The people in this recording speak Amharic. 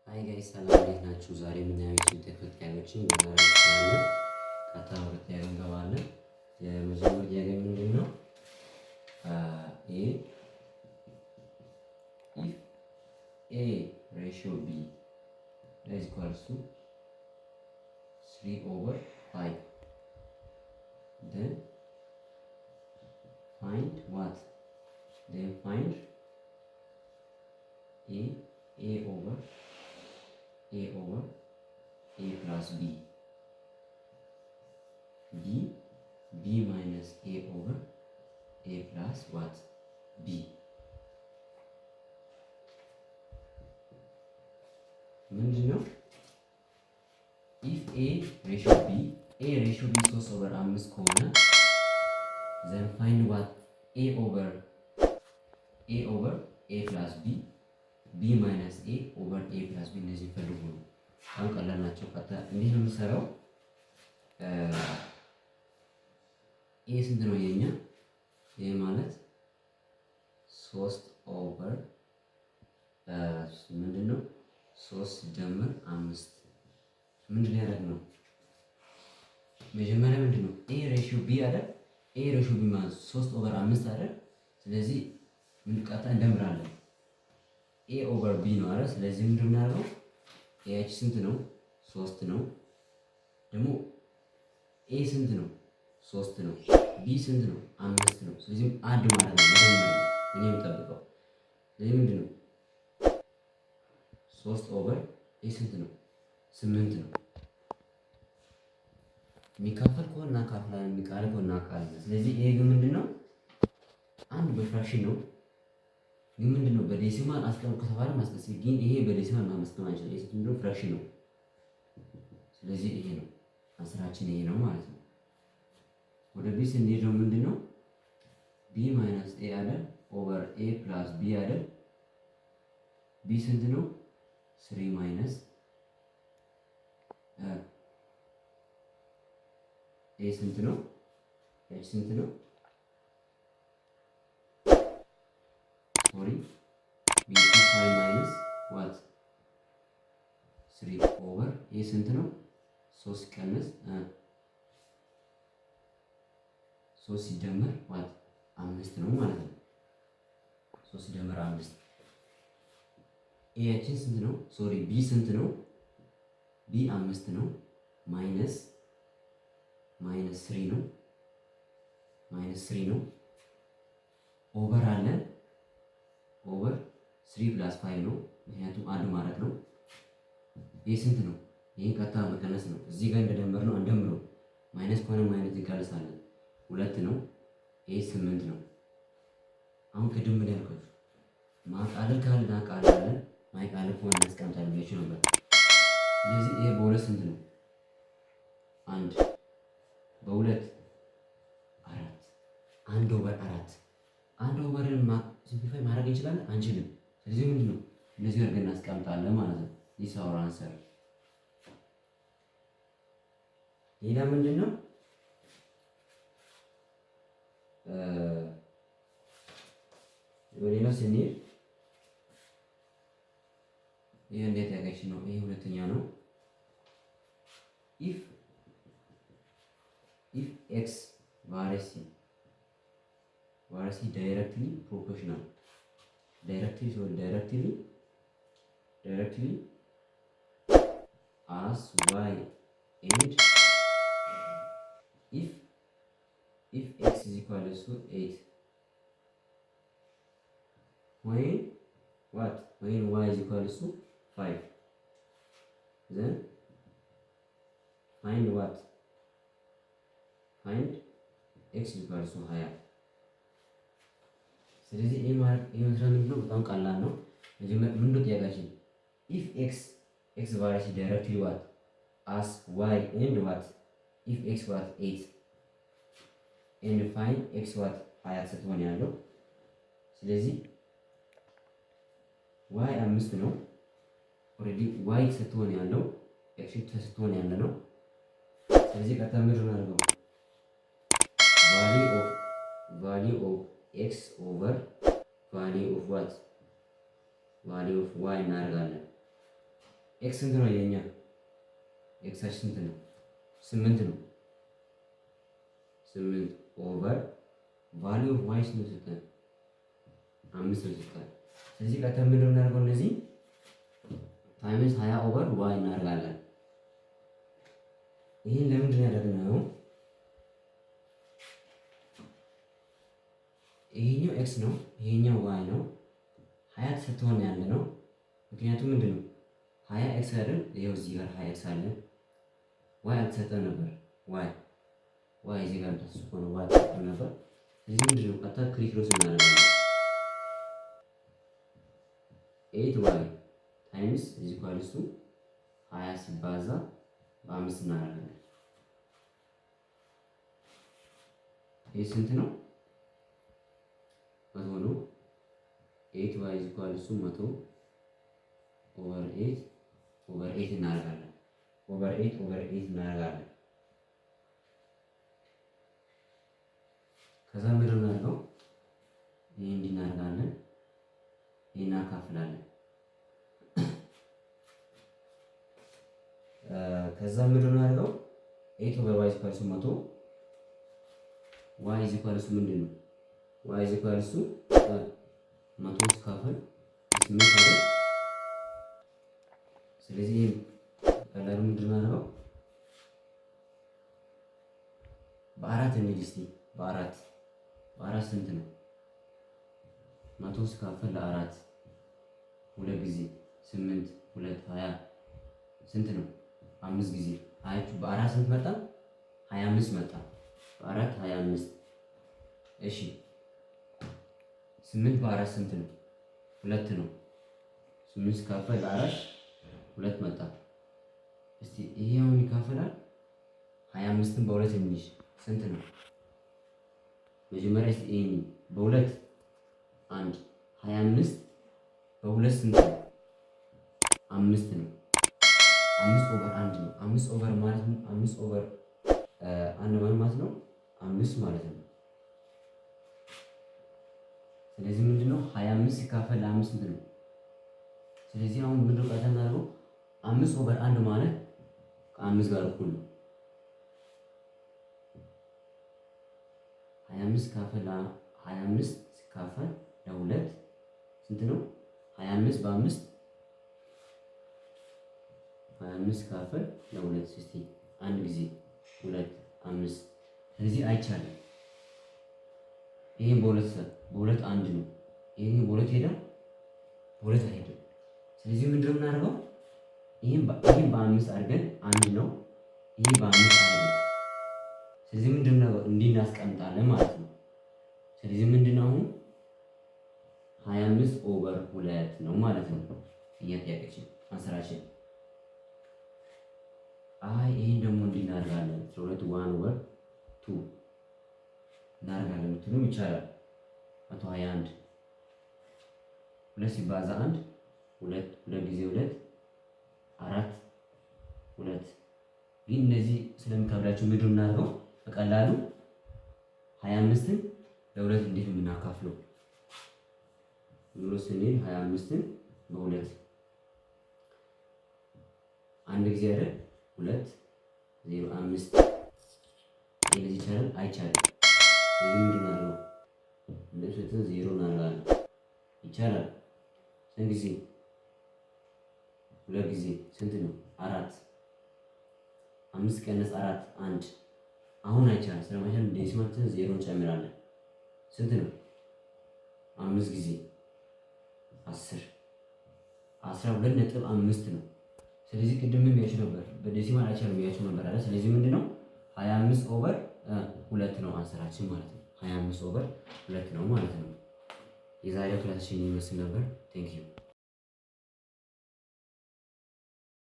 አይ ጋይስ ሰላም እንዴት ናችሁ? ዛሬ የምናየው የስንት ጥያቄዎችን እናደርጋለን። ቀጥታ ወደ ጥያቄው እንገባለን። የመጀመሪያው ጥያቄ ምንድን ነው? ኤ ኢፍ ኤ ሬሽዮ ቢ ኢዝ ኢኳልስ ቱ 3/5 then find what? Then find a over a plus b minus a over a plus what? b ምንድን ነው? if a ratio b 3/5 ከሆነ then find what? a over a plus b minus a over a plus b እነዚህ ፈልጉ ነው። አሁን ቀላል ናቸው። እንዴት ነው የምንሰራው? ኤ ስንት ነው የኛ? ይሄ ማለት 3 ኦቨር ምንድን ነው 3 ደምር 5 ምንድን ነው ያደረግነው? መጀመሪያ ምንድን ነው ኤ ሬሽዮ ቢ አይደል? ኤ ሬሽዮ ቢ ማለት 3/5 አይደል? ስለዚህ ምን ቀጣ እንደምራለን ኤ ኦቨር ቢ ነው አይደል? ስለዚህ ምንድን ነው ያደረገው? ኤች ስንት ነው? 3 ነው። ደግሞ ኤ ስንት ነው? 3 ነው። ቢ ስንት ነው? 5 ነው። ስለዚህ አድ ማለት ነው መደመር ነው እኔ የምጠብቀው። ስለዚህ ምንድን ነው 3 ኦቨር ኤ ስንት ነው? 8 ነው። የሚካፈል ከሆነ እናካፍላለን፣ የሚቃል ከሆነ እናቃለን። ስለዚህ ይሄ ግን ምንድን ነው አንድ በፍራክሽን ነው ግን ምንድን ነው በዴሲማል አስቀምጥ ከተባለ ማስቀመጥ ግን ይሄ በዴሲማል ማስቀመጥ አይችልም። ይሄ ምንድን ነው ፍራክሽን ነው። ስለዚህ ይሄ ነው አንሰራችን ይሄ ነው ማለት ነው። ወደ ቢ ስንሄድ ነው ምንድን ነው ቢ ማይነስ ኤ አይደል ኦቨር ኤ ፕላስ ቢ አይደል? ቢ ስንት ነው? 3 ማይነስ ኤ ስንት ነው? ኤች ስንት ነው? ሶሪ ቢ 5 ማይነስ ዋት 3 ኦቨር ኤ ስንት ነው? 3 ቀነስ 3 ሲደመር ዋት 5 ነው ማለት ነው። 3 ሲደመር 5 ኤችን ስንት ነው? ሶሪ ቢ ስንት ነው? ቢ 5 ነው ማይነስ 3 ነው ኦቨር አለን ኦቨር 3 ፕላስ 5 ነው ምክንያቱም አንድ ማለት ነው። ይሄ ስንት ነው? ይሄ ቀጥታ መቀነስ ነው። እዚህ ጋር እንደደመር ነው አንደምረው ማይነስ ከሆነ ማይነስ ይቀንሳለን 2 ነው። ይሄ 8 ነው። አሁን ከድምር ያልኩት ማቃለል ካለ እናቃላለን ማይቃለል ከሆነ እናስቀምጣለን ብዬሽ ነበር። ስለዚህ ይሄ በሁለት ስንት ነው? 1 በሁለት 4 1 ኦቨር 4 1 ኦቨርን ሲምፕሊፋይ ማድረግ እንችላለን አንችልም። ስለዚህ ምንድን ነው እንደዚህ አድርገን እናስቀምጣለን ማለት ነው። ዲስ አወር አንሰር። ሌላ ምንድን ነው ወደሌላ ስንሄድ ይሄ እንዴት ያገች ነው? ይሄ ሁለተኛ ነው። ኢፍ ኤክስ ቫሪሲ ዳይሬክትሊ ፕሮፖርሽናል ዳይሬክትሊ as y and if x is equal to 8 when y is equal to 5 then find x is equal to 20. ስለዚህ ይሄ ማለት ምንድን ነው? በጣም ቀላል ነው። መጀመሪያ ምንድን ጥያቄያችን if x varies directly what as y and what if x what 8 and find x what 20 ስትሆን ያለው ስለዚህ y 5 ነው ኦሬዲ y ስትሆን ያለው x ስትሆን ያለ ነው። ስለዚህ ከተምር ነው value of x over value of what? Value of y እናደርጋለን። ኤክስ ስንት ነው የኛ? ኤክሳችን ስንት ነው? 8 ነው። 8 ኦቨር ቫልዩ ኦፍ ዋይ ስንት ሰጠን? 5 ነው ሰጠን። ስለዚህ ቀጥታ ምንድን ነው የምናደርገው? እነዚህ ታይምስ 20 ኦቨር ዋይ እናደርጋለን። ይህን ለምንድን ነው ያደረግነው? ይሄኛው ኤክስ ነው፣ ይሄኛው ዋይ ነው። 20 ስትሆን ያለ ነው። ምክንያቱም ምንድን ነው 20 ኤክስ አይደል? ይኸው እዚህ ጋር 20 ኤክስ አለ። ዋይ አልተሰጠን ነበር። ዋይ እዚህ ጋር ተስቆ ነው ዋይ አልተሰጠን ነበር። ስለዚህ ምንድን ነው ቀጥታ ክሊክ ሎስ እናደርጋለን። 8 ዋይ ታይምስ ኢዝ ኢኳልስ ቱ 20 ሲባዛ በ5 እናደርጋለን። ይህ ስንት ነው? 100 ነው። 8 ዋይ ኢዝ ኢኳልስ ቱ 100 ኦቨር 8 እናደርጋለን። ኦቨር 8 እናደርጋለን። ከዛ ምንድን ነው እናደርገው? ይሄን እንዲህ እናደርጋለን። ይሄን እናካፍላለን። ከዛ ምንድን ነው እናደርገው? 8 ኦቨር ዋይ ኢዝ ኢኳልስ ቱ 100 ዋይ ኢዝ ኢኳልስ ቱ ምንድን ነው? ዋይ ኢዝ ኢኳልስ ቱ 100 ሲካፈል 8 አይደል? ስለዚህ ቀላሉ ምንድን ነው እናደርገው? በአራት እንሂድ እስኪ። በአራት ስንት ነው? 100 ሲካፈል ለ4 2 ጊዜ 8 2 20 ስንት ነው? 5 ጊዜ አያችሁ። በአራት ስንት መጣ? 25 መጣ። በአራት 25። እሺ 8 በአራት ስንት ነው? 2 ነው። 8 ሲካፈል ለ4 2 መጣ። እስቲ ይሄ አሁን ይካፈላል 25ን በሁለት እንይዝ ስንት ነው? መጀመሪያ እስቲ ይሄን በሁለት 1 25 በሁለት ስንት ነው? 5 ነው። 5 ኦቨር 1 ነው። 5 ኦቨር ማለት ነው 5 ኦቨር 1 ማለት ነው 5 ማለት ነው። ስለዚህ ምንድነው 25 ሲካፈል ለ5 ስንት ነው? ስለዚህ አሁን ምንድነው ቀጥታ እናደርገው 5 ኦቨር 1 ማለት ከ5 ጋር እኩል ነው። 25 ሲካፈል ለ2 ስንት ነው? 25 በ5 25 ሲካፈል ለ2 እስቲ አንድ ጊዜ 2 5 ስለዚህ አይቻልም። ይሄን በሁለት 1 ነው። ይሄን በሁለት ሄዳ በሁለት አይሄድም። ስለዚህ ምንድነው የምናደርገው? ይሄን በ5 አድርገን 1 ነው። ይሄ በ5 አይደለም። ስለዚህ ምንድነው እንዲህ እናስቀምጣለን ማለት ነው። ስለዚህ ምንድነው አሁን 25 ኦቨር 2 ነው ማለት ነው። ጥያቄያችን አንሰራችን ይሄን ደግሞ እንዲህ እናደርጋለን። 2 1 ኦቨር 2 እናደርጋለን ምትሉም ይቻላል። 121 2 ሲባዛ 1 2 ጊዜ 2 4 2 ግን እነዚህ ስለሚከብዳቸው ምንድነው እናደርገው? በቀላሉ 25ን ለ2 እንዴት ነው የምናካፍለው? ብሎ ስንል 25ን በ2 አንድ ጊዜ አይደል 2 0 5 እንደዚህ ይቻላል አይቻልም? ይሄ ምንድነው ነው እንደዚህ 0 እናደርጋለን። ይቻላል? ስንት ጊዜ? 2 ጊዜ ስንት ነው? 4 5 ቀነስ 4 1 አሁን አይቻልም። ስለማይቻል ዴሲማል 0 እንጨምራለን። ስንት ነው? 5 ጊዜ 10 12.5 ነው። ስለዚህ ቅድም የሚያችሁ ነበር በዴሲማል አይቻልም የሚያችሁ ነበር አይደል? ስለዚህ ምንድነው 25 ኦቨር 2 ነው አንሰራችን ማለት ነው። 25 ኦቨር 2 ነው ማለት ነው። የዛሬው ክላሳችን ይመስል ነበር። ቴንክ ዩ